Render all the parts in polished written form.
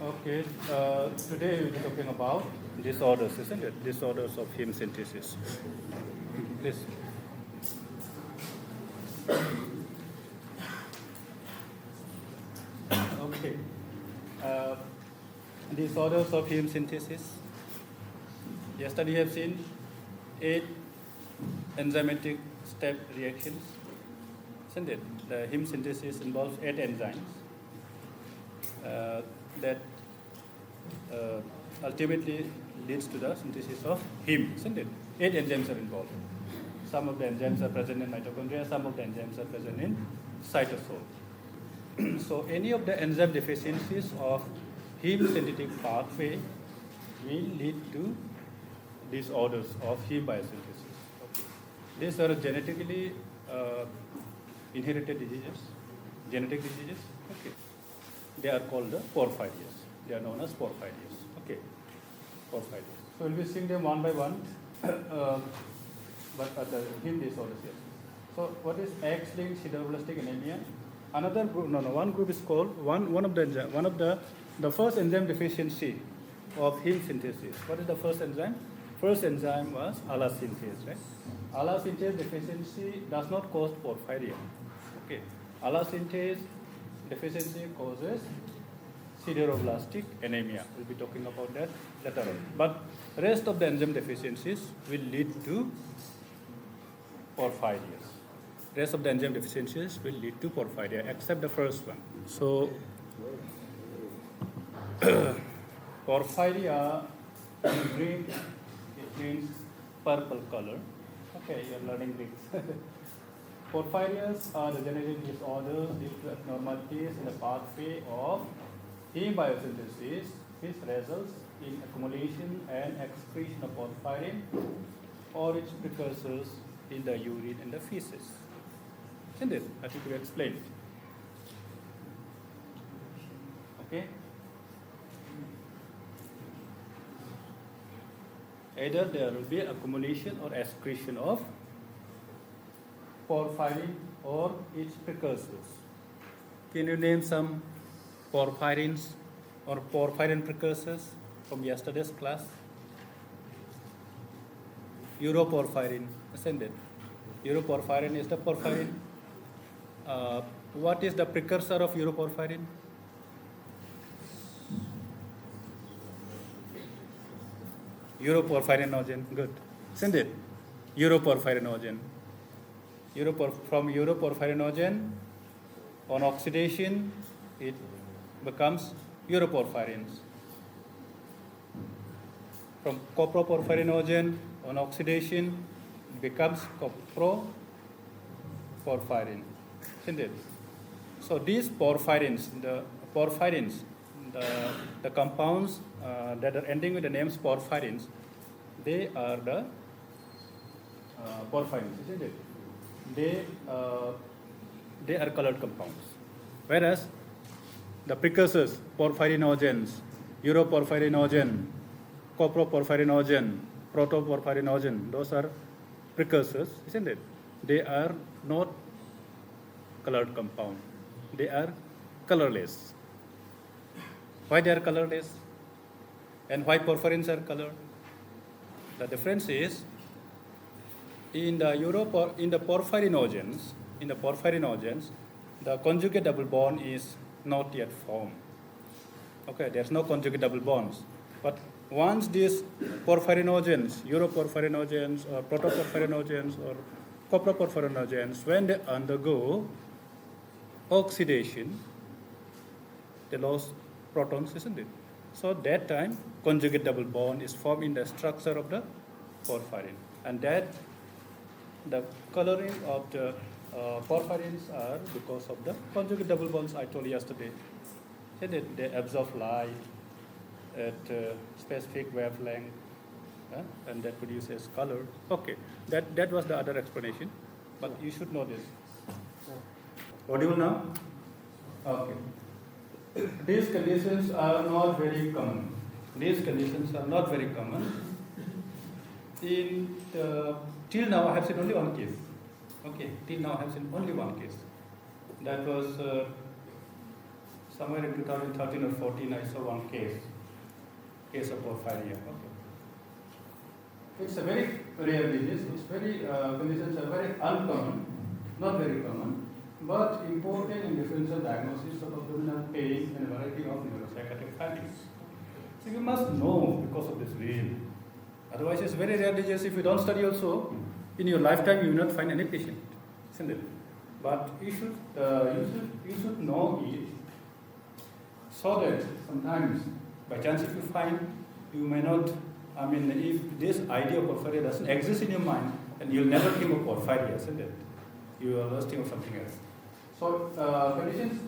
Okay, today we'll be talking about disorders, isn't it? Disorders of heme synthesis. Please. Okay. Uh, Disorders of heme synthesis. Yesterday we have seen 8 enzymatic step reactions, isn't it? The heme synthesis involves 8 enzymes that ultimately leads to the synthesis of heme, isn't it? 8 enzymes are involved. Some of the enzymes are present in mitochondria, some of the enzymes are present in cytosol. So any of the enzyme deficiencies of heme synthetic pathway will lead to disorders of heme biosynthesis. Okay. These are genetically inherited diseases, genetic diseases. Okay. They are called the porphyrias. They are known as porphyrias. Okay. Porphyrias. So we'll be seeing them one by one. But the heme disorders, yes. So what is X-linked sideroblastic anemia? Another group, one group is called one of the first enzyme deficiency of heme synthesis. What is the first enzyme? First enzyme was allosynthetase, right? Allosynthetase deficiency does not cause porphyria. Okay. Allosynthetase deficiency causes sideroblastic anemia. We'll be talking about that later on. But rest of the enzyme deficiencies will lead to porphyrias. Rest of the enzyme deficiencies will lead to porphyria, except the first one. So, porphyria in Greek, it means purple color. Okay, you're learning Greek. Porphyrias are the genetic disorders due to abnormalities in the pathway of heme biosynthesis, which results in accumulation and excretion of porphyrin or its precursors in the urine and the feces. Isn't it? I think we explained. Okay? Either there will be accumulation or excretion of porphyrin or its precursors. Can you name some porphyrins or porphyrin precursors from yesterday's class? Uroporphyrin, isn't it? Uroporphyrin is the porphyrin. What is the precursor of uroporphyrin? Uroporphyrinogen, good. Isn't it? Uroporphyrinogen. From uroporphyrinogen, on oxidation, it becomes uroporphyrins. From coproporphyrinogen, on oxidation, it becomes coproporphyrin. Isn't it? So these porphyrins, the compounds that are ending with the names porphyrins, they are the porphyrins, isn't it? They are colored compounds. Whereas the precursors, porphyrinogens, uroporphyrinogen, coproporphyrinogen, protoporphyrinogen, those are precursors, isn't it? They are not colored compound. They are colorless. Why they are colorless? And why porphyrins are colored? The difference is in the porphyrinogens, the conjugate double bond is not yet formed. Okay, there's no conjugate double bonds. But once these porphyrinogens, uroporphyrinogens or protoporphyrinogens or coproporphyrinogens, when they undergo oxidation, they lose protons, isn't it? So that time, conjugate double bond is formed in the structure of the porphyrin. And that the coloring of the porphyrins are because of the conjugate double bonds I told you yesterday. They absorb light at specific wavelength, and that produces color. Okay, that was the other explanation, but you should know this. Audible now? Okay. These conditions are not very common. Till now, I have seen only one case. Okay, till now I have seen only one case. That was somewhere in 2013 or 14, I saw one case of porphyria. Okay. It's a very rare disease. It's very conditions are very uncommon, not very common, but important in differential diagnosis of abdominal pain and a variety of neuropsychiatric findings. So you must know because of this reason. Otherwise, it's very rare disease. If you don't study also, in your lifetime you will not find any patient, isn't it? But you should know it, so that sometimes, by chance, if you find, you may not. I mean, if this idea of porphyria doesn't exist in your mind, then you'll never think of porphyria, isn't it? You will always think of something else. So, conditions,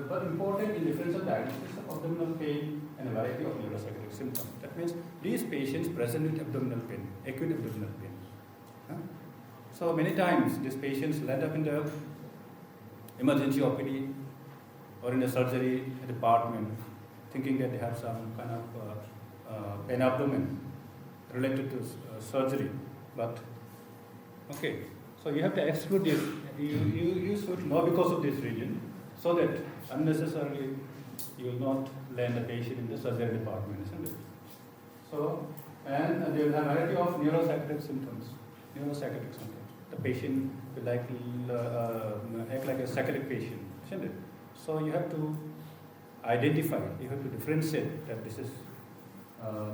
but important in differential diagnosis of abdominal pain and a variety of neuropsychiatric symptoms. That means these patients present with abdominal pain, acute abdominal pain. Huh? So many times these patients land up in the emergency OPD or in the surgery department, thinking that they have some kind of pain abdomen related to surgery. But okay, so you have to exclude this. You should know because of this reason, so that unnecessarily you will not land the patient in the surgery department, isn't it? So, and they will have a variety of neuropsychiatric symptoms. The patient will act like a psychotic patient, isn't it? So you have to identify, you have to differentiate that this is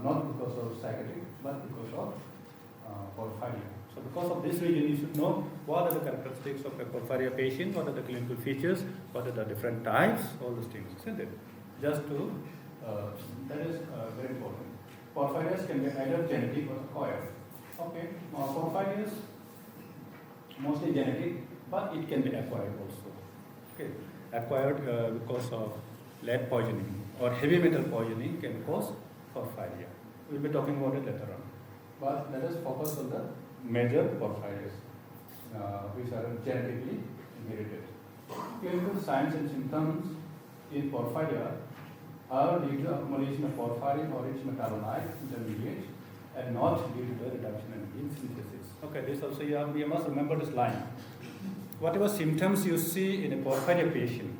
not because of psychotic, but because of porphyria. So because of this reason, you should know what are the characteristics of a porphyria patient, what are the clinical features, what are the different types, all those things, isn't it? Just to, that is very important. Porphyrias can be either genetic or acquired. Okay, porphyrias mostly genetic, but it can be acquired also. Okay, acquired because of lead poisoning or heavy metal poisoning can cause porphyria. We'll be talking about it later on. But let us focus on the major porphyrias, which are genetically inherited. Clinical signs and symptoms in porphyria are due to accumulation of porphyrin or its metabolite intermediates and not due to the reduction in heme synthesis. Okay, this also you must remember this line. Whatever symptoms you see in a porphyria patient,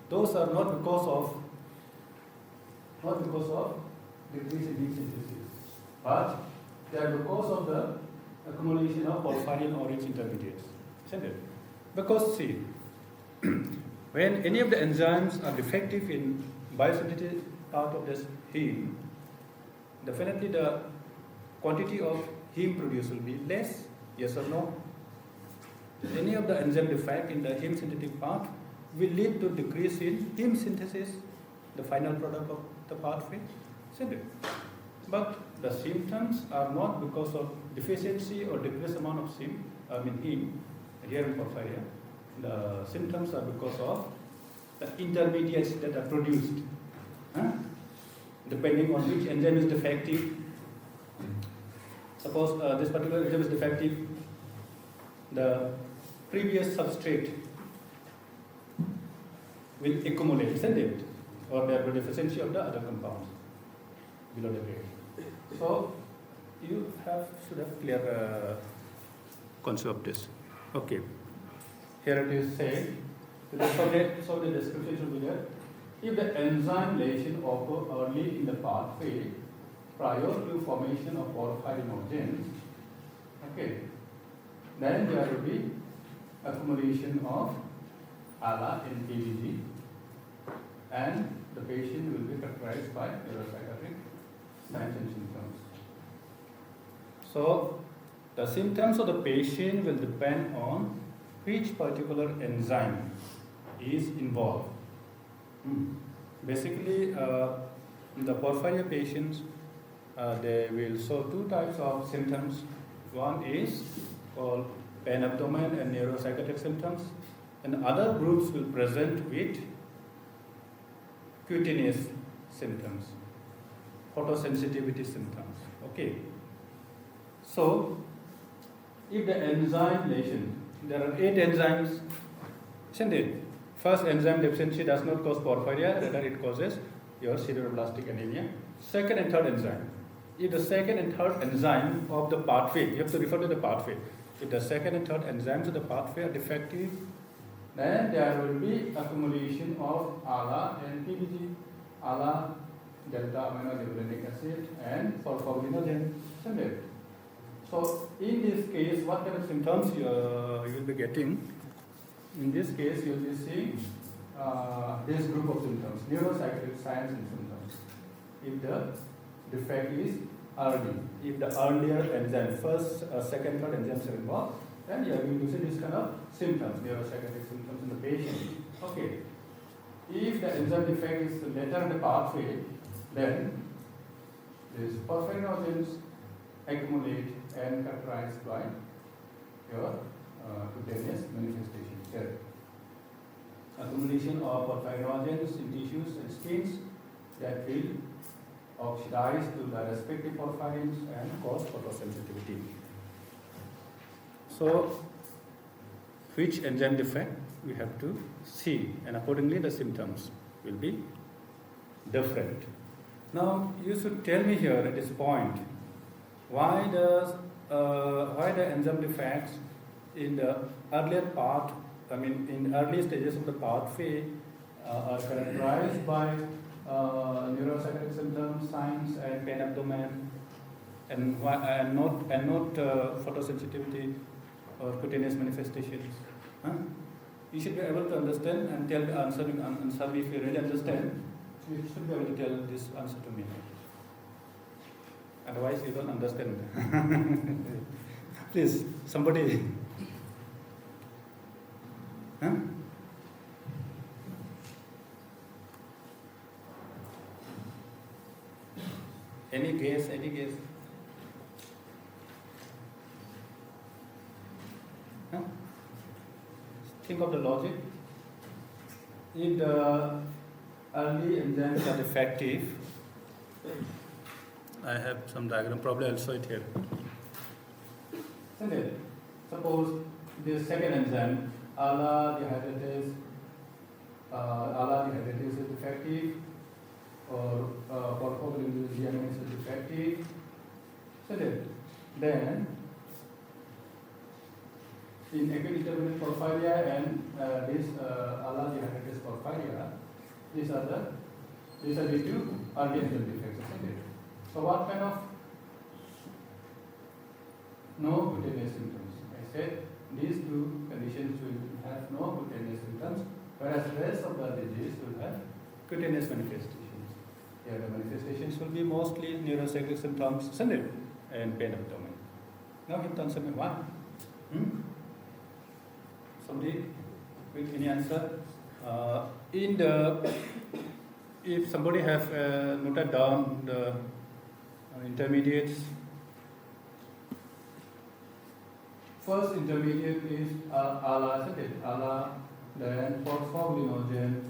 those are not because of decrease in heme synthesis, but they are because of the accumulation of porphyrin or its intermediates, isn't it? Because see, when any of the enzymes are defective in biosynthetic part of this heme, definitely the quantity of heme produced will be less, yes or no? Any of the enzyme defect in the heme synthetic part will lead to decrease in heme synthesis, the final product of the pathway, isn't it? But the symptoms are not because of deficiency or decreased amount of heme, here in porphyria. The symptoms are because of the intermediates that are produced. Depending on which enzyme is defective. Suppose this particular enzyme is defective, the previous substrate will accumulate, isn't it? Or there will be deficiency of the other compounds below the grade. So you should have clear concept of this. Okay. Here it is saying, so the description should be there. If the enzyme lesion occurs early in the pathway, prior to formation of porphyrinogens, okay, then there will be accumulation of ALA in PBG, and the patient will be characterized by neuropsychiatric signs and symptoms. So, the symptoms of the patient will depend on which particular enzyme is involved. Basically, the porphyria patients, they will show two types of symptoms. One is called pain abdomen and neuropsychiatric symptoms, and other groups will present with cutaneous symptoms, photosensitivity symptoms. Okay. So, if the enzyme lesion, there are 8 enzymes, isn't it? First, enzyme deficiency does not cause porphyria, rather it causes your sideroblastic anemia. Second and third enzyme. If the second and third enzyme of the pathway, you have to refer to the pathway. If the second and third enzymes of the pathway are defective, then there will be accumulation of ALA and PBG, ALA, delta aminoglycolic acid, and porphyrin, isn't it? So in this case, what kind of symptoms you will be getting? In this case, you will be seeing this group of symptoms, neuropsychiatric signs and symptoms. If the defect is early, if the earlier enzyme, first, second, third enzymes are involved, then you are going to see this kind of symptoms, neuropsychiatric symptoms in the patient. Okay. If the enzyme defect is later in the pathway, then these porphyrinogens accumulate and characterized by your cutaneous manifestation. Here, accumulation of porphyrinogens in tissues and skins that will oxidize to the respective porphyrins and cause photosensitivity. So, which enzyme defect we have to see, and accordingly the symptoms will be different. Now, you should tell me here at this point, why the enzyme defects in the earlier part, in early stages of the pathway are characterized by neuropsychiatric symptoms, signs, and pain abdomen, and not photosensitivity or cutaneous manifestations. Huh? You should be able to understand and tell the answer if you really understand. You should be able to tell this answer to me. Otherwise, you don't understand. Please, somebody. Huh? Any guess? Any guess? Huh? Think of the logic. If the early enzymes are defective, I have some diagram, probably I'll show it here. Isn't it? Suppose this second enzyme, ALA dehydratase is defective, or porphyrin is defective, isn't it? Then, in acute intermittent porphyria and this ALA dehydratase porphyria, these are due to early enzyme defects, isn't it? So what kind of no cutaneous symptoms? I said these two conditions will have no cutaneous symptoms, whereas the rest of the disease will have cutaneous manifestations. Here the manifestations will be mostly neuropsychiatric symptoms, isn't it? And pain abdomen. Now hit answer me why? Somebody with any answer? If somebody have noted down the intermediates. First intermediate is ALA, isn't it? ALA, then porphyrin,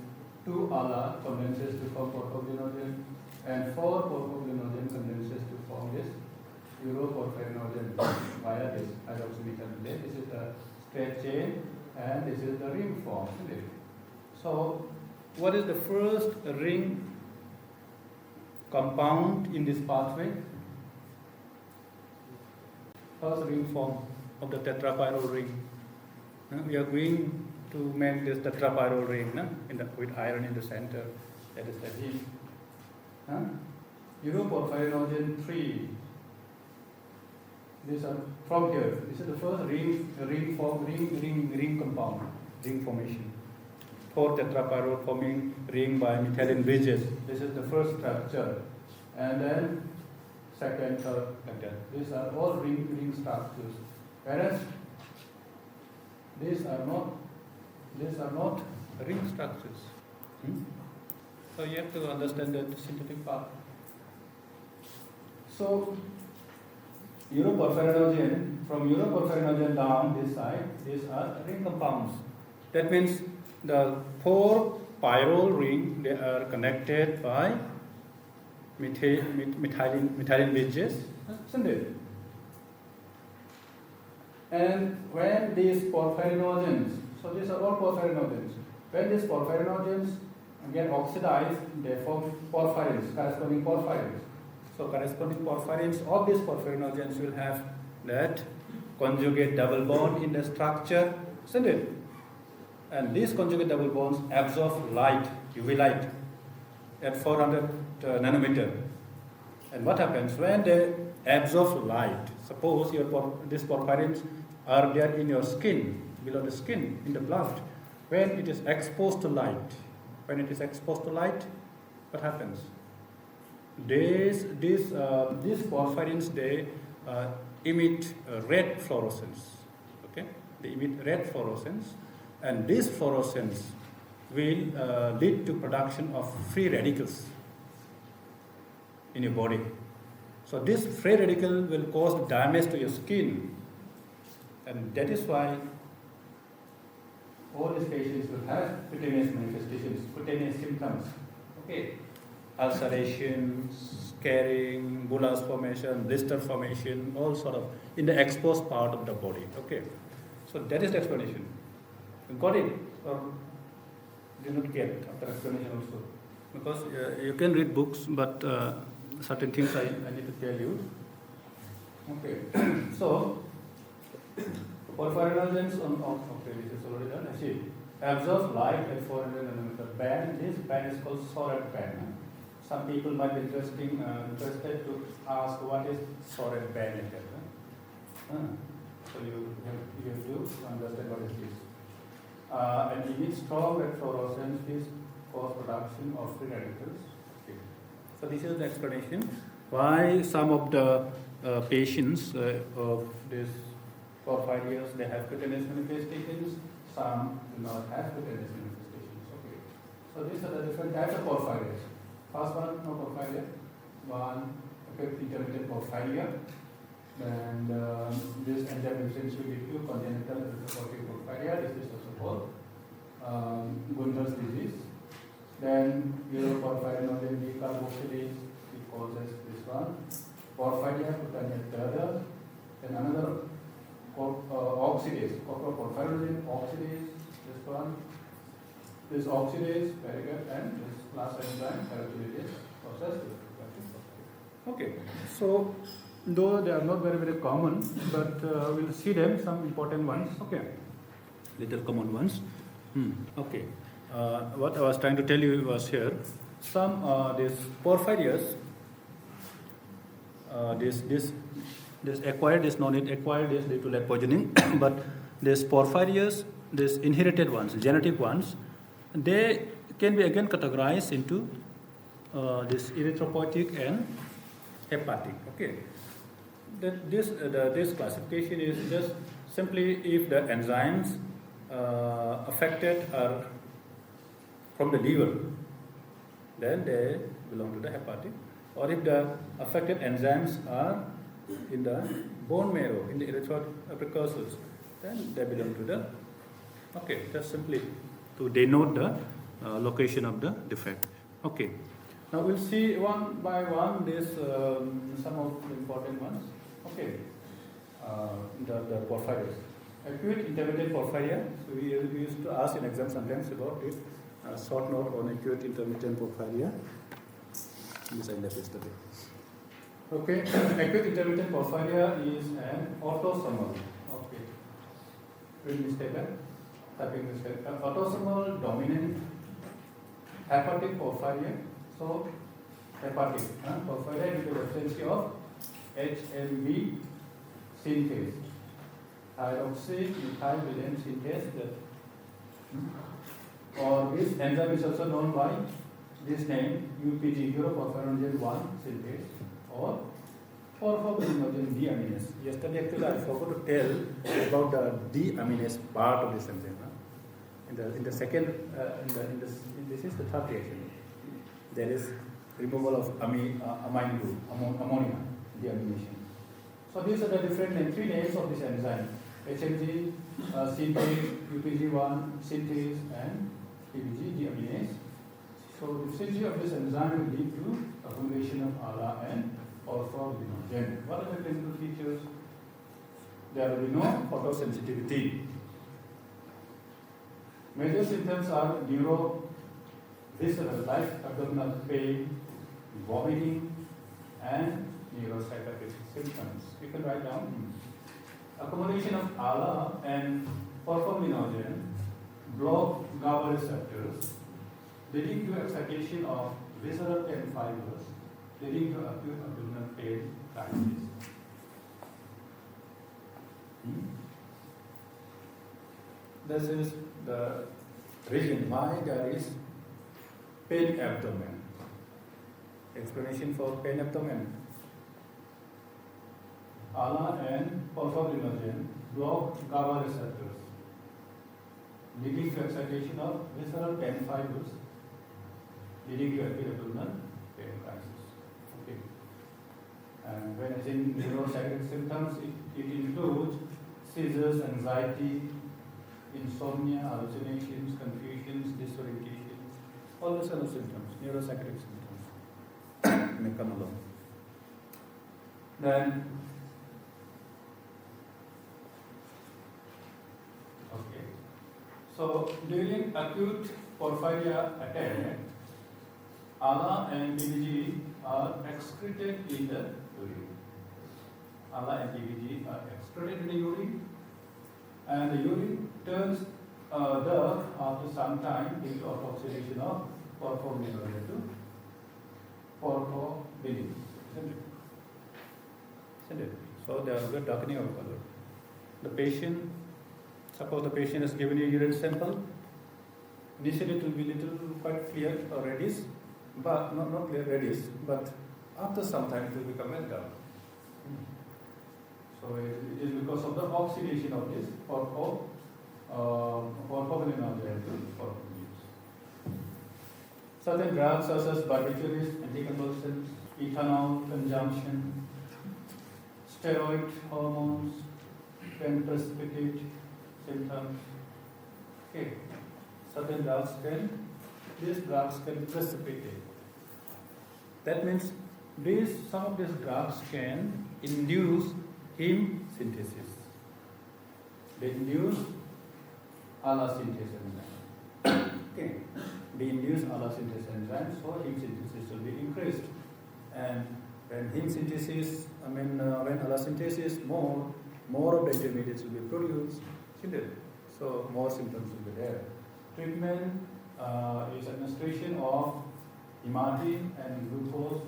2 ALA condenses to form porphyrin, and 4 porphyrin condenses to form this uroporphyrin via this hydroxymethyl. This is the straight chain, and this is the ring form, isn't it? So, what is the first ring compound in this pathway? First ring form of the tetrapyrrole ring. We are going to make this tetrapyrrole ring with iron in the center. That is the Heme. Uroporphyrin 3. These are from here. This is the first ring compound, ring formation. 4 tetrapyrrole forming ring by methylene bridges. This is the first structure, and then second, third, like that. These are all ring structures, whereas these are not ring structures. So you have to understand the synthetic part. So uroporphyrin, from uroporphyrin down this side, these are ring compounds. That means the 4 pyrrole ring, they are connected by methylene bridges, isn't it? And when these porphyrinogens, so these are all porphyrinogens, when these porphyrinogens get oxidized, they form porphyrins, corresponding porphyrins. So corresponding porphyrins of these porphyrinogens will have that conjugate double bond in the structure, isn't it? And these conjugate double bonds absorb light, UV light, at 400 nanometer. And what happens when they absorb light? Suppose these porphyrins are there in your skin, below the skin, in the blood. When it is exposed to light, what happens? These porphyrins, they emit red fluorescence. Okay, they emit red fluorescence, and this fluorescence will lead to production of free radicals in your body. So this free radical will cause damage to your skin, and that is why all these patients will have cutaneous manifestations, cutaneous symptoms. Okay, ulceration, scarring, bullous formation, blister formation, all sort of in the exposed part of the body. Okay, so that is the explanation. You got it, or did not get after explanation also? Because you can read books, but certain things I need to tell you. Okay, so porphyrinogens okay, this is already done. I see. Absorb light at 400 nanometer band. This band is called solid band. Some people might be interested to ask what is solid band is that. So you have to understand what it is. And emit strong red fluorescence is cause production of free radicals. Okay. So this is the explanation why some of the patients of this porphyrias, they have cutaneous manifestations, some do not have cutaneous manifestations. Okay. So these are the different types of porphyrias. First one, no porphyria. One, acute intermittent porphyria. And this enzyme essentially lead to congenital erythropoietic porphyria. This is also called Gunter's disease. Then uroporphyrinogen decarboxylase, it causes this one. Porphyria cutaneous terda. Then another oxidase, porphyrinogen oxidase, this one. This oxidase, very good, and this last enzyme, carotidase process. Okay, so though they are not very common, but we'll see them, some important ones. Okay, little common ones. Okay, what I was trying to tell you was here, some these porphyrias, this acquired, this non-acquired is due to lead poisoning, but these porphyrias, these inherited ones, genetic ones, they can be again categorized into this erythropoietic and hepatic. Okay, this classification is just simply if the enzymes affected are from the liver, then they belong to the hepatic, or if the affected enzymes are in the bone marrow, in the erythroid precursors, then they belong to the, okay, just simply to denote the location of the defect. Okay, now we'll see one by one this some of the important ones. Okay, the porphyrias. Acute intermittent porphyria. So we used to ask in exam sometimes about it. Short note on acute intermittent porphyria. This I left yesterday. Okay, acute intermittent porphyria is an autosomal. Okay, read this paper. Typing this paper. Autosomal dominant hepatic porphyria. So hepatic porphyria is the absence of HMB synthase, hydroxymethylbilin synthase. Or this enzyme is also known by this name, UPG, uroporphyrinogen 1 synthase, or porphyrin deaminase. Yesterday actually I forgot to tell about the deaminase part of this enzyme. In the second, this is the third reaction. There is removal of amine group, ammonia, deamination. So these are the different three names of this enzyme: HMG synthase, UPG1 synthase, and PBG deaminase. So the efficiency of this enzyme will lead to accumulation of ALA and porphyrin. What are the clinical features? There will be no photosensitivity. Major symptoms are neurovisceral, like abdominal pain, vomiting, and neuropsychiatric symptoms. You can write down. Accumulation of ALA and porphyrin block GABA receptors, leading to excitation of visceral pain fibers, leading to acute abdominal pain crisis. This is the reason why there is pain abdomen. Explanation for pain abdomen. ALA and porphyrin block GABA receptors, leading to excitation of visceral pain fibers, leading to acute abdominal pain crisis. Okay. And when it's in neuropsychiatric symptoms, it includes seizures, anxiety, insomnia, hallucinations, confusions, disorientation, all those kind of symptoms, neuropsychiatric symptoms may come along. Then, okay, so during acute porphyria attack, ALA and PBG are excreted in the urine. ALA and PBG are excreted in the urine, and the urine turns dark after some time due to oxidation of porphyrin to porphyrin. Isn't it? So there is a darkening of color. The patient, suppose the patient is given a urine sample, initially it will be little quite clear or reddish, but not clear reddish, but after some time it will become very dark. So it is because of the oxidation of this porphyrin to porphyrin. Certain drugs such as barbiturates, anticonvulsants, ethanol consumption, steroid hormones can precipitate symptoms. Okay. Certain drugs these drugs can precipitate. That means some of these drugs can induce heme synthesis. They induce ALA synthase enzyme. Okay. They induce ALA synthase enzyme, so heme synthesis will be increased. And when heme synthesis, when ALA synthesis, more of the intermediates will be produced, isn't it? So more symptoms will be there. Treatment is administration of hematine and glucose.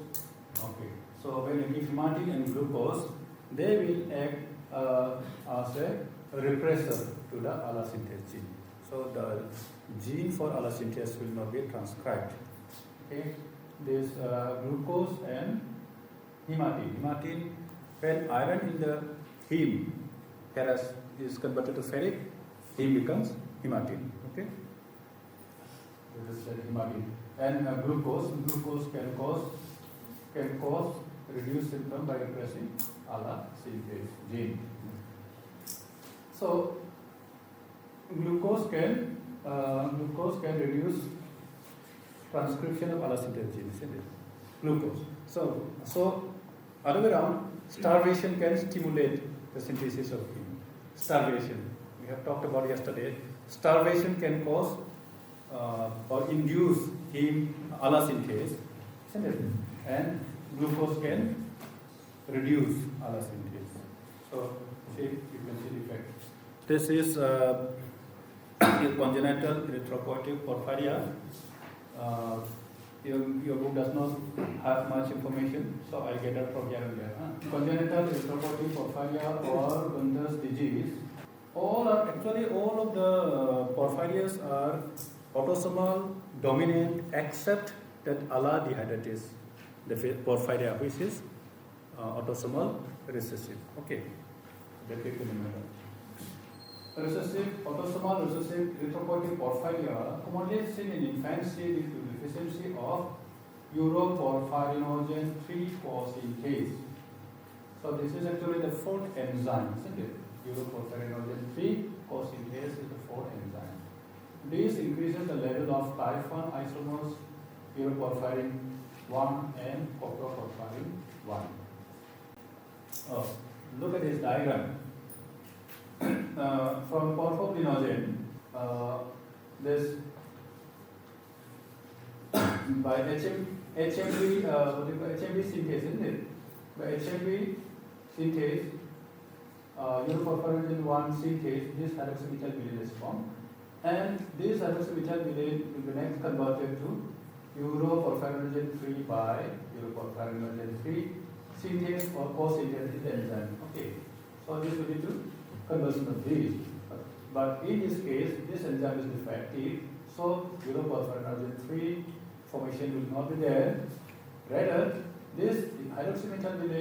Okay. So when you give hematine and glucose, they will act as a repressor to the ALA synthase gene. So the gene for ALA synthase will not be transcribed. Okay. This glucose and hematine. Hematine, when iron in the heme is converted to ferric, heme becomes hematine. Okay. This is hematine. And glucose can cause reduced symptom by repressing ALA synthase gene. So glucose can reduce transcription of ALA synthase gene, isn't it? Glucose. So other way around, starvation can stimulate the synthesis of heme. Starvation. We have talked about yesterday. Starvation can cause or induce heme ALA synthase, isn't it? And glucose can reduce ALA synthase. So see, you can see the effect. This is congenital erythropoietic porphyria. Your book does not have much information, so I get it from here and there. Congenital erythropoietic porphyria or Gunder's disease. All of the porphyrias are autosomal dominant except that ALA dehydratase, the porphyria, which is autosomal recessive. Okay, that we can remember. Autosomal recessive erythropoietic porphyria commonly seen in infancy due to deficiency of uroporphyrinogen 3 phosphate. So this is actually the fourth enzyme, isn't it? Uroporphyrinogen 3 phosphate is the fourth enzyme. This increases the level of type 1 isomers, uroporphyrin 1 and coproporphyrin 1. Look at this diagram. From porphyrin, this by HMB synthase, isn't it? By HMB synthase, uroporphyrin 1 synthase, this hydroxymethyl is formed, And this hydroxymethyl will be next converted to uroporphyrinogen 3 by uroporphyrinogen 3 synthase or co-synthase in the enzyme. Okay, so this will be to conversion of these. But in this case, this enzyme is defective, so uroporphyrinogen 3 formation will not be there. Rather, this hydroxymethyl will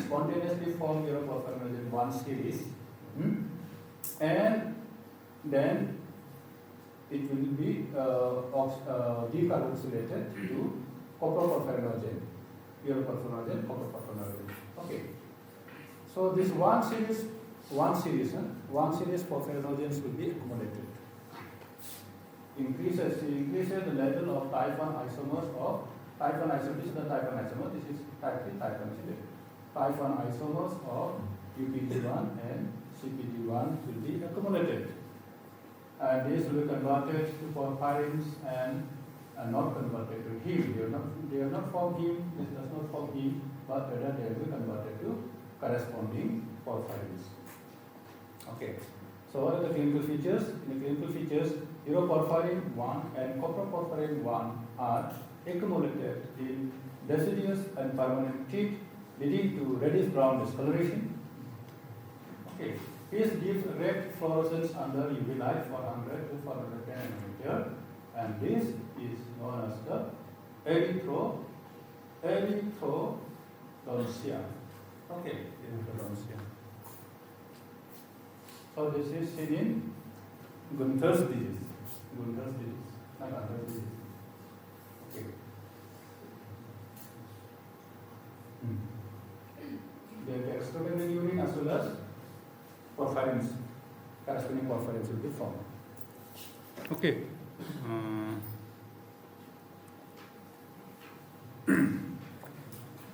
spontaneously form uroporphyrinogen 1 series, and then it will be decarboxylated to coproporphyrinogen, uroporphyrinogen, coproporphyrinogen. Okay. So this one series porphyrinogens will be accumulated. Increases the level of type 1 isomers of type 1 isomer. This is the type 1 isomer. This is type 3, type 1 is type 1 isomers of UPG1 and CPG1 will be accumulated. And these will be converted to porphyrins and not converted to heme. They are not formed heme. This does not form heme, but rather they will be converted to corresponding porphyrins. Okay. So what are the clinical features? In the clinical features, uroporphyrin 1 and coproporphyrin 1 are accumulated in deciduous and permanent teeth, leading to reddish-brown discoloration. Okay. This gives red fluorescence under UV light for 100 to 410 nanometer, and this is known as the erythrodontia. Okay, erythrodontia. So this is seen in Gunther's disease. Not Gunther's disease. Okay. They are excreted in urine as well as porphyrins, corresponding porphyrins will be formed. Okay.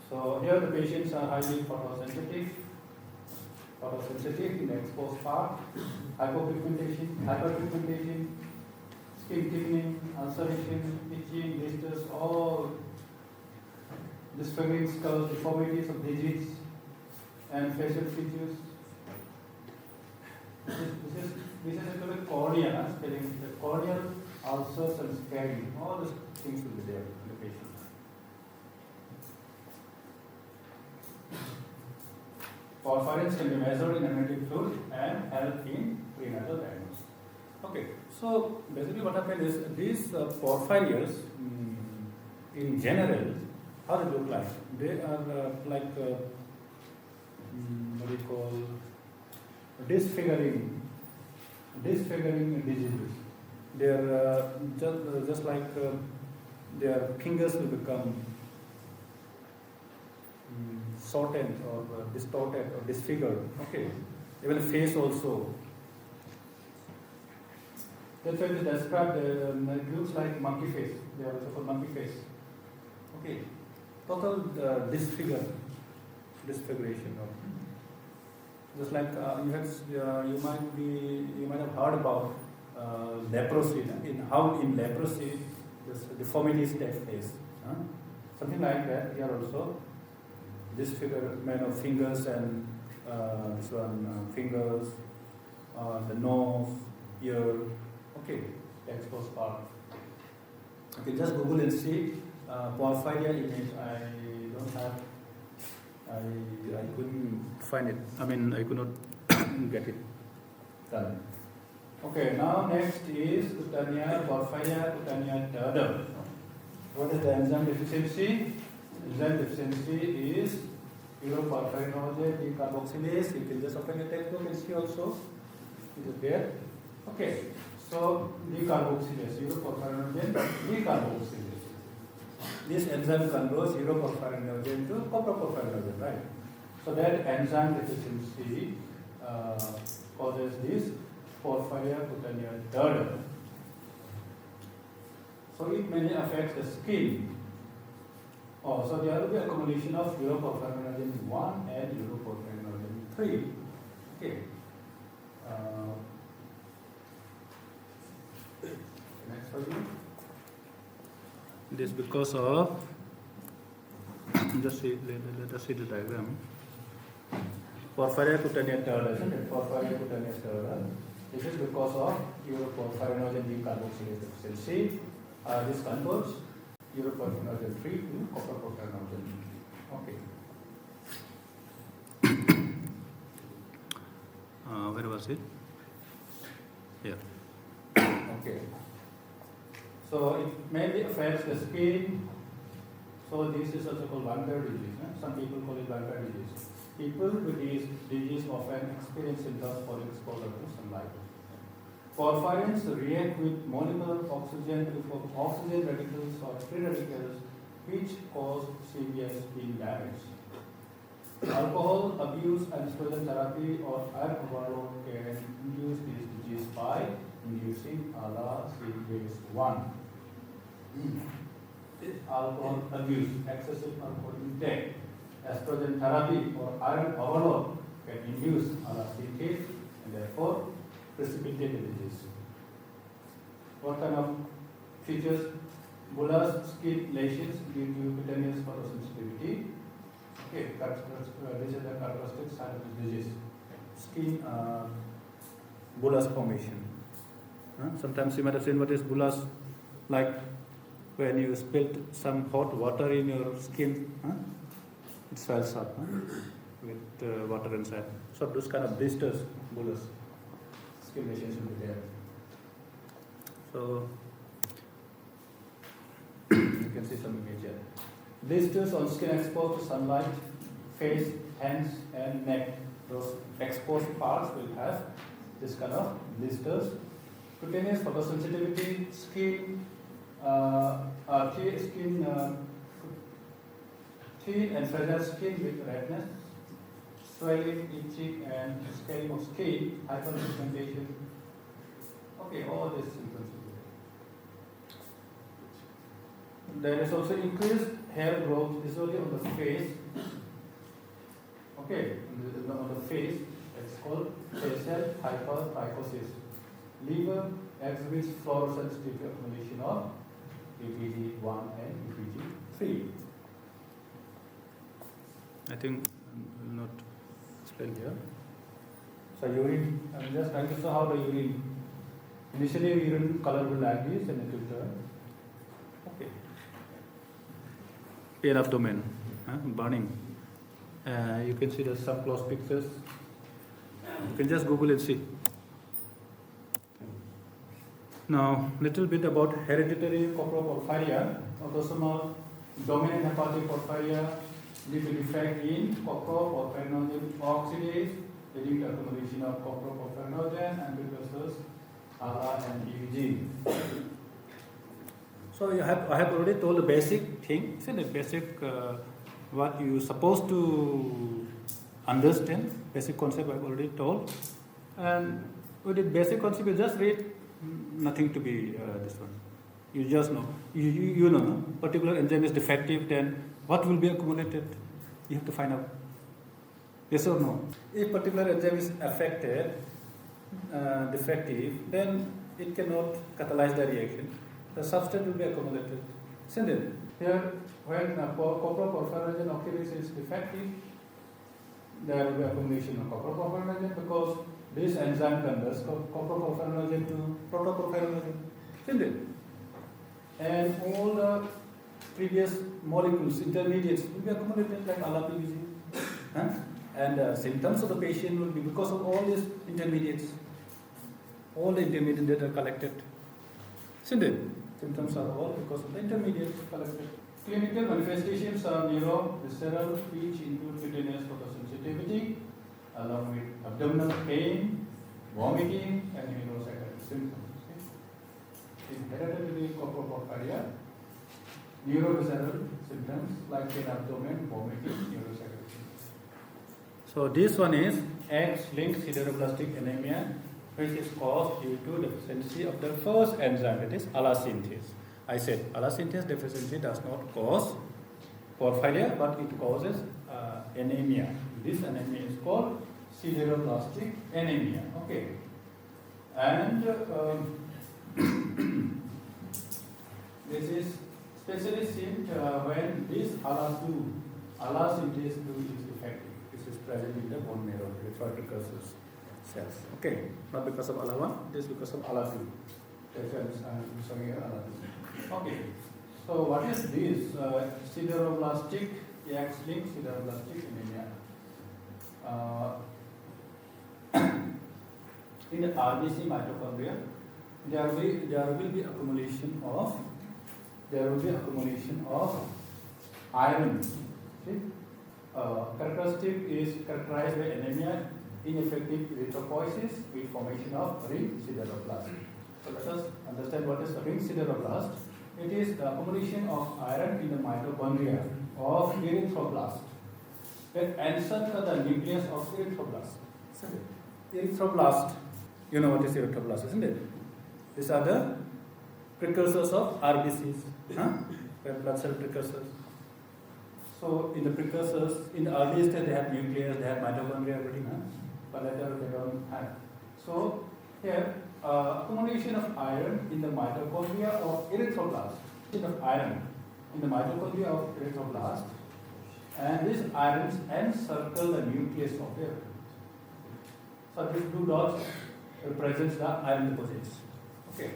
So here the patients are highly photosensitive in the exposed part, hyperpigmentation, skin thickening, ulceration, itching, blisters, all disfiguring skulls, deformities of digits, and facial features. This is actually cornea, spelling the corneal ulcers and scarring. All these things will be there in the patient. Porphyrins can be measured in amniotic fluid and help in prenatal diagnosis. Okay, so basically what happened is these porphyrias, in general, how they look like? They are like what do you call disfiguring diseases. They are just like their fingers will become shortened or distorted or disfigured. Okay, even the face also. That's why they describe it looks like monkey face. They are also called monkey face. Okay, total disfiguration. Just like you might have heard about leprosy. In leprosy, this deformities take place. Something like that. Here also, disfigurement of fingers and this one fingers, the nose, ear. Okay, exposed part. Okay, just Google and see porphyria image. I don't have. I couldn't find it. I mean, I could not get it done. Okay, now next is Porphyria cutánea terda. What is the enzyme deficiency? Enzyme deficiency is uroporphyrinogen decarboxylase. You can just open the textbook and see also. Is it there? Okay, so decarboxylase, uroporphyrinogen decarboxylase. This enzyme converts uroporphyrinogen to coproporphyrinogen, right? So that enzyme deficiency causes this Porphyria cutánea terda. So it mainly affects the skin. So there will be accumulation of uroporphyrinogen 1 and uroporphyrinogen 3. Okay. Next for you. This because of let us see the diagram. Porphyria cutánea terda, isn't it? Porphyria cutánea terda This is because of uroporphyrinogen decarboxylase deficiency. This converts uroporphyrinogen 3 to copper porphyrogen. Okay. Where was it? Here. Okay. So it mainly affects the skin. So this is also called vampire disease. Some people call it vampire disease. People with this disease often experience symptoms for exposure to sunlight. Porphyrins react with molecular oxygen to form oxygen radicals or free radicals, which cause severe skin damage. Alcohol abuse and estrogen therapy or iron overload can induce this disease by inducing ALA-CAS1. Alcohol abuse, excessive alcohol intake, estrogen therapy or iron overload can induce ALA-CAS and therefore precipitate the disease. What kind of features? Bullous skin lesions due to cutaneous photosensitivity. Okay, this is the characteristic sign of this disease. Skin bullous formation. Sometimes you might have seen what is bullous, like when you spilled some hot water in your skin, it swells up with water inside. So those kind of blisters, bullous skin lesions will be there. So you can see some image here. Blisters on skin exposed to sunlight, face, hands, and neck. Those exposed parts will have this kind of blisters. Cutaneous photosensitivity, skin, thin and fragile skin with redness, swelling, itching, and scaling of skin, hyperpigmentation. Okay, all these symptoms. There is also increased hair growth visually on the face. Okay, on the face, it's called facial hypertrichosis. Liver exhibits fluorescent accumulation of UPG1 and UPG3. I think I will not explain here. So urine, I'm just trying to show how the urine. Initially urine color will like this and it will turn. Okay. Pain abdomen, burning. You can see the some close pictures. You can just Google and see. Now, little bit about hereditary coproporphyria, autosomal dominant hepatic porphyria due to defect in coproporphyrinogen oxidase, leading to accumulation of coproporphyrinogen and precursors ALA and EUG. So I have already told the basic thing, see the basic what you supposed to understand, basic concept I have already told, and with the basic concept you just read, nothing to be this one. You just know, you know, particular enzyme is defective, then what will be accumulated? You have to find out. Yes or no? If particular enzyme is affected, defective, then it cannot catalyze the reaction. The substance will be accumulated. Isn't it? Here, when coproporphyrinogen oxidase is defective, there will be accumulation of coproporphyrinogen because this enzyme converts coproporphyrinogen to protoporphyrinogen. Isn't it? And all the previous molecules, intermediates, will be accumulated like ALA-PBG. And the symptoms of the patient will be because of all these intermediates. All the intermediates that are collected. Isn't it? Symptoms are all because of the intermediates collected. Clinical manifestations are neurovisceral, which include cutaneous photosensitivity, along with abdominal pain, vomiting, and neuropsychiatric symptoms. In hereditary coproporphyria, neurovisceral symptoms like pain, abdomen, vomiting, neuropsychiatric symptoms. So this one is X-linked sideroblastic anemia, which is caused due to deficiency of the first enzyme, that is ALA synthase. I said ALA synthase deficiency does not cause porphyria, but it causes anemia. This anemia is called sideroblastic anemia. Okay, and this is especially seen when this ALA synthase 2 is defective. This is present in the bone marrow, precursors. cells. Okay, not because of ALA1, it is because of ALA2. That's why I'm showing you ALA2. Okay, so what is this? Sideroblastic X-linked sideroblastic anemia. In the RBC mitochondria, there will be accumulation of iron. See? Characteristic is characterized by anemia, ineffective erythropoiesis with formation of ring sideroblast. So let us understand what is a ring sideroblast. It is the accumulation of iron in the mitochondria of erythroblast that encircle the nucleus of erythroblast. Erythroblast, you know what is erythroblast, isn't it? These are the precursors of RBCs, red blood cell precursors. So in the precursors, in the early stage they have nucleus, they have mitochondria, everything, but later they don't have. So here, accumulation of iron in the mitochondria of erythroblast, and these irons encircle the nucleus of it. So these blue dots represents the iron deposits. Okay.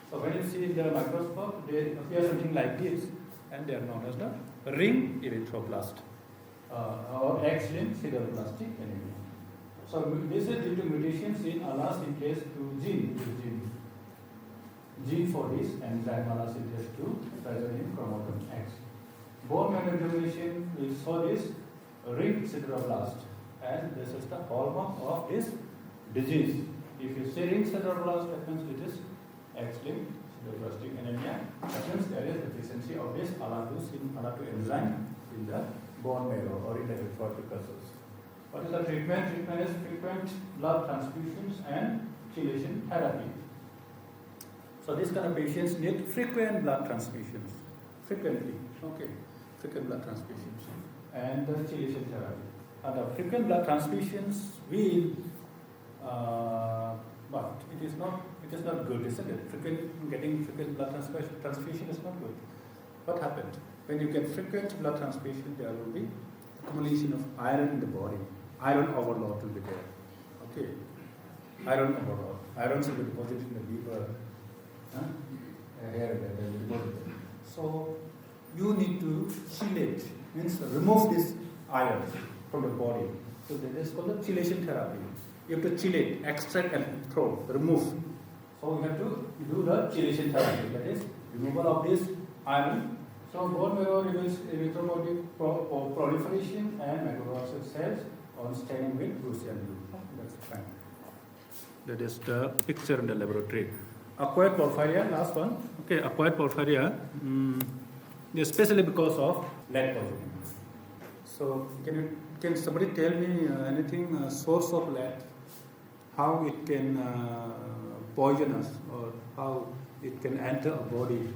So when you see in the microscope, they appear something like this, and they are known as the ring erythroblast or X-linked sideroblastic anemia. So this is due to mutations in ALA synthase 2 gene for this enzyme ALA synthase 2 present in chromosome X. Bone marrow examination will show this ring sideroblast, and this is the hallmark of this disease. If you see ring sideroblast, that means it is X-linked sideroblastic anemia. That means there is deficiency of this ALA2 enzyme in the bone marrow or in the erythroid precursors. What is the treatment? Treatment is frequent blood transfusions and chelation therapy. So these kind of patients need frequent blood transfusions. Frequent blood transfusions and the chelation therapy. And the frequent blood transfusions will, but it is not good, isn't it? Getting frequent blood transfusion is not good. What happened? When you get frequent blood transfusion, there will be accumulation of iron in the body. Iron overload will be there. Okay. Iron overload. Iron will be deposited in the liver. Here they will be deposited. So you need to chelate, means remove this iron from the body. So that is called the chelation therapy. You have to chelate, extract and throw, remove. So you have to do the chelation therapy, that is removal of this iron. So bone marrow reveals erythropoietic proliferation and macrocytic cells on staining with Prussian blue. That's fine. That is the picture in the laboratory. Acquired porphyria, last one. Okay, acquired porphyria, especially because of lead poisoning. So can somebody tell me anything source of lead? How it can poison us, or how it can enter a body?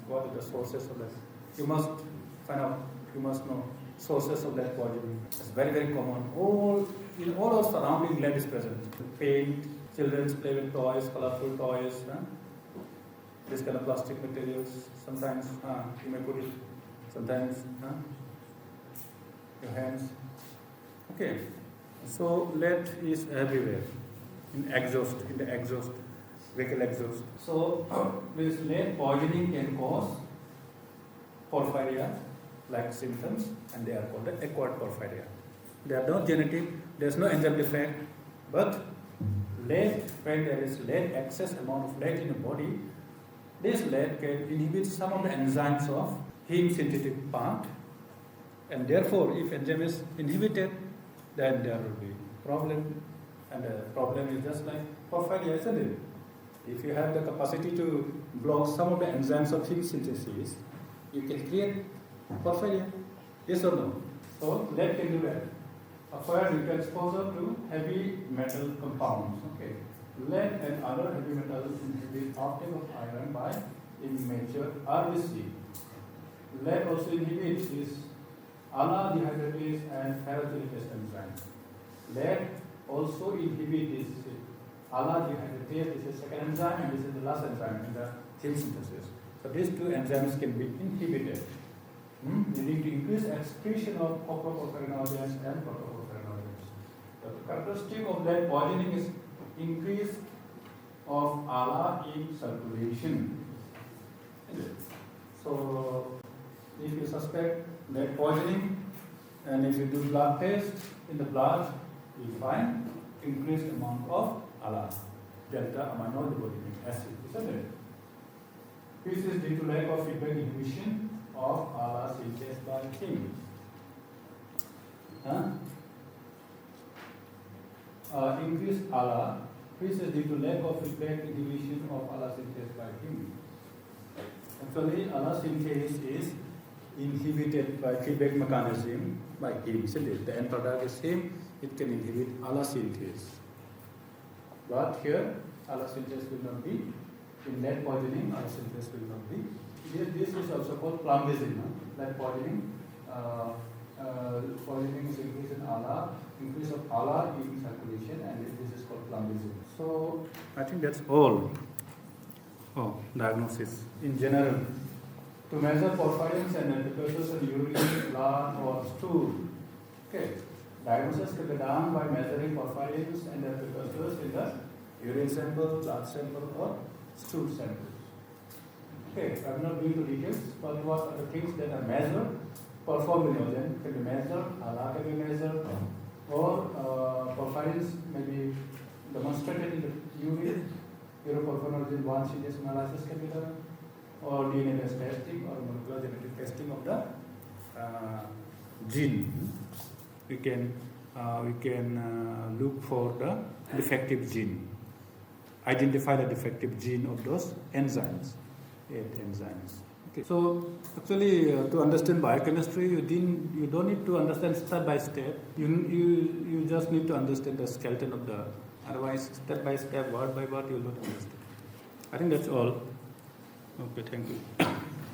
What are the sources of lead? You must find out. You must know sources of lead poisoning. It's very, very common. In all our surrounding, lead is present. Paint, children play with toys, colorful toys, this kind of plastic materials. Sometimes you may put it, sometimes your hands. Okay, so lead is everywhere. In the exhaust, vehicle exhaust. So this lead poisoning can cause porphyria like symptoms, and they are called the acquired porphyria. They are not genetic, there is no enzyme defect, but lead, when there is lead, excess amount of lead in the body, this lead can inhibit some of the enzymes of heme synthetic part, and therefore if enzyme is inhibited, then there will be problem, and the problem is just like porphyria, isn't it? If you have the capacity to block some of the enzymes of heme synthesis, you can create porphyria, yes or no? So lead can do that. Acquired due to exposure to heavy metal compounds. Okay. Lead and other heavy metals inhibit uptake of iron by immature RBC. Lead also inhibits this ALA dehydratase and ferrochylase enzyme. Lead also inhibits this ALA dehydratase. This is the second enzyme, and this is the last enzyme in the heme synthesis. So these two enzymes can be inhibited. leading to increased excretion of coproporphyrinogens and protoporphyrinogens. The characteristic of lead poisoning is increase of ALA in circulation. So, if you suspect lead poisoning and if you do blood test in the blood, you find increased amount of ALA, delta aminoleucoleic acid, isn't it? This is due to lack of feedback inhibition of ALA synthase by heme. Increased ALA. This is due to lack of feedback inhibition of ALA synthase by heme. Actually, ALA synthase is inhibited by feedback mechanism by heme, isn't it? The end product is heme, it can inhibit ALA synthase. But here, ALA synthase will not be. In lead poisoning, ALA synthase will not be. This is also called plumbism. Lead poisoning, poisoning is increase in ALA, increase of ALA in circulation, and this is called plumbism. So, I think that's all. Diagnosis in general. To measure porphyrins and antiprecursors in urine, blood, or stool. Okay. Diagnosis can be done by measuring porphyrins and antiprecursors in the urine sample, blood sample, or stool samples. Okay, I will not go into details, but what are the things that are measured? Porphyrinogen can be measured, ALA can be measured, or porphyrins may be demonstrated in the urine. Uroporphyrinogen 1 CDS analysis can be done, or DNA-based testing, or molecular genetic testing of the gene. We can look for the defective gene, identify the defective gene of those enzymes, 8 enzymes. Okay. So actually, to understand biochemistry, you don't need to understand step by step. You just need to understand the skeleton of the. Otherwise, step by step, word by word, you will not understand. I think that's all. Okay, thank you.